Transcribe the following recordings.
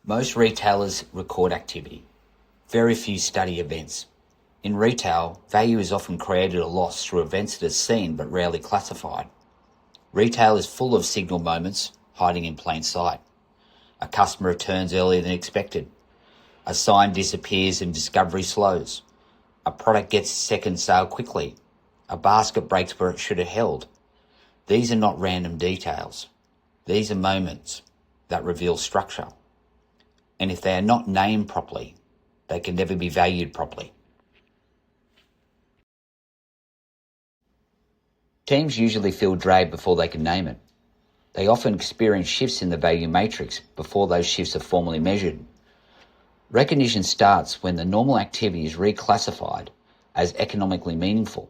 Most retailers record activity. Very few study events. In retail, value is often created or lost through events that are seen but rarely classified. Retail is full of signal moments hiding in plain sight. A customer returns earlier than expected. A sign disappears and discovery slows. A product gets a second sale quickly. A basket breaks where it should have held. These are not random details. These are moments that reveal structure. And if they are not named properly, they can never be valued properly. Teams usually feel dragged before they can name it. They often experience shifts in the value matrix before those shifts are formally measured. Recognition starts when the normal activity is reclassified as economically meaningful.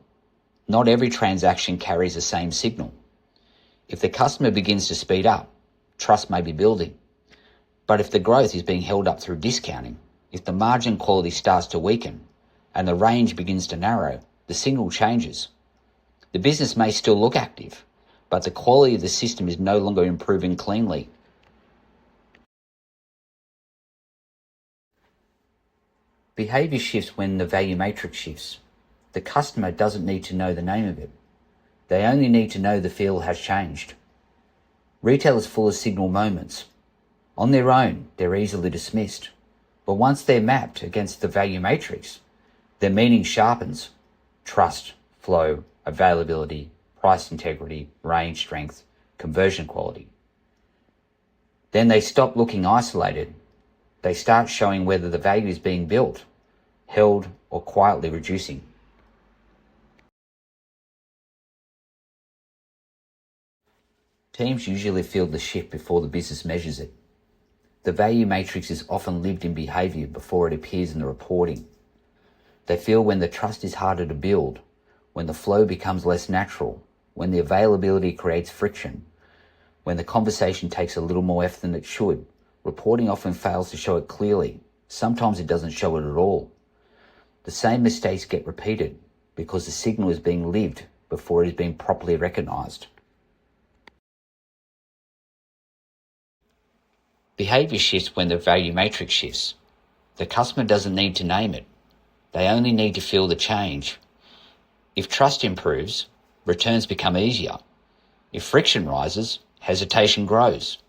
Not every transaction carries the same signal. If the customer begins to speed up, trust may be building. But if the growth is being held up through discounting, if the margin quality starts to weaken and the range begins to narrow, the signal changes. The business may still look active, but the quality of the system is no longer improving cleanly. Behaviour shifts when the value matrix shifts. The customer doesn't need to know the name of it. They only need to know the field has changed. Retail is full of signal moments. On their own, they're easily dismissed. But once they're mapped against the value matrix, their meaning sharpens. Trust, flow, availability, price integrity, range strength, conversion quality. Then they stop looking isolated. They start showing whether the value is being built, held, or quietly reducing. Teams usually feel the shift before the business measures it. The value matrix is often lived in behaviour before it appears in the reporting. They feel when the trust is harder to build, when the flow becomes less natural, when the availability creates friction, when the conversation takes a little more effort than it should. Reporting often fails to show it clearly. Sometimes it doesn't show it at all. The same mistakes get repeated because the signal is being lived before it is being properly recognised. Behaviour shifts when the value matrix shifts. The customer doesn't need to name it. They only need to feel the change. If trust improves, returns become easier. If friction rises, hesitation grows.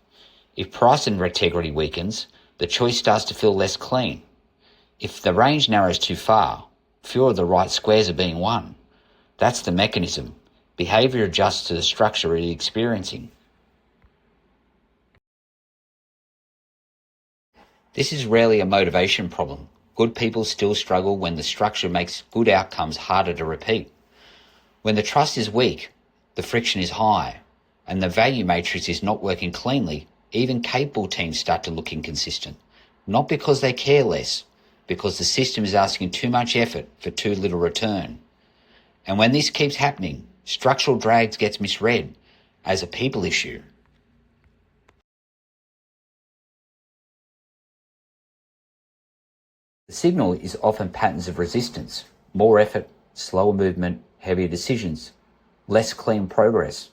If price integrity weakens, the choice starts to feel less clean. If the range narrows too far, fewer of the right squares are being won. That's the mechanism. Behaviour adjusts to the structure it is experiencing. This is rarely a motivation problem. Good people still struggle when the structure makes good outcomes harder to repeat. When the trust is weak, the friction is high, and the value matrix is not working cleanly, even capable teams start to look inconsistent. Not because they care less, because the system is asking too much effort for too little return. And when this keeps happening, structural drags gets misread as a people issue. The signal is often patterns of resistance, more effort, slower movement, heavier decisions, less clean progress.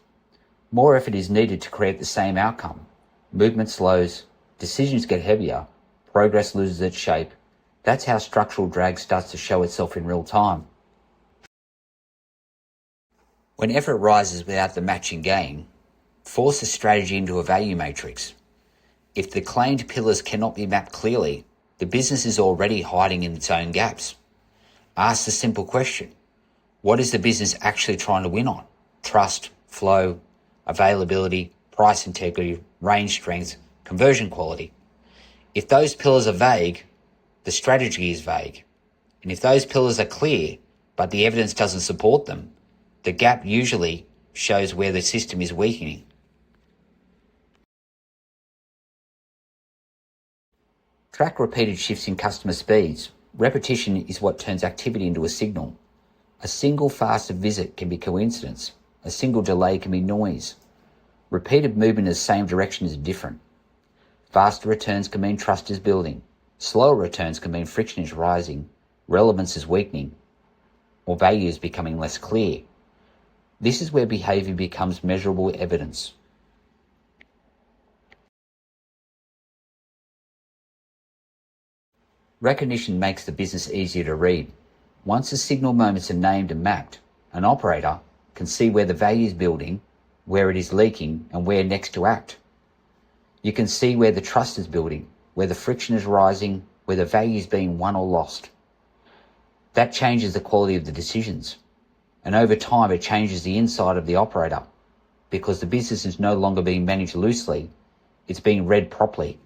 More effort is needed to create the same outcome. Movement slows, decisions get heavier, progress loses its shape. That's how structural drag starts to show itself in real time. When effort rises without the matching gain, force the strategy into a value matrix. If the claimed pillars cannot be mapped clearly, the business is already hiding in its own gaps. Ask the simple question: what is the business actually trying to win on? Trust, flow, availability, price integrity, range strength, conversion quality. If those pillars are vague, the strategy is vague. And if those pillars are clear, but the evidence doesn't support them, the gap usually shows where the system is weakening. Track repeated shifts in customer speeds. Repetition is what turns activity into a signal. A single faster visit can be coincidence. A single delay can be noise. Repeated movement in the same direction is different. Faster returns can mean trust is building. Slower returns can mean friction is rising, relevance is weakening, or value is becoming less clear. This is where behaviour becomes measurable evidence. Recognition makes the business easier to read. Once the signal moments are named and mapped, an operator can see where the value is building, where it is leaking, and where next to act. You can see where the trust is building, where the friction is rising, where the value is being won or lost. That changes the quality of the decisions. And over time, it changes the inside of the operator because the business is no longer being managed loosely, it's being read properly.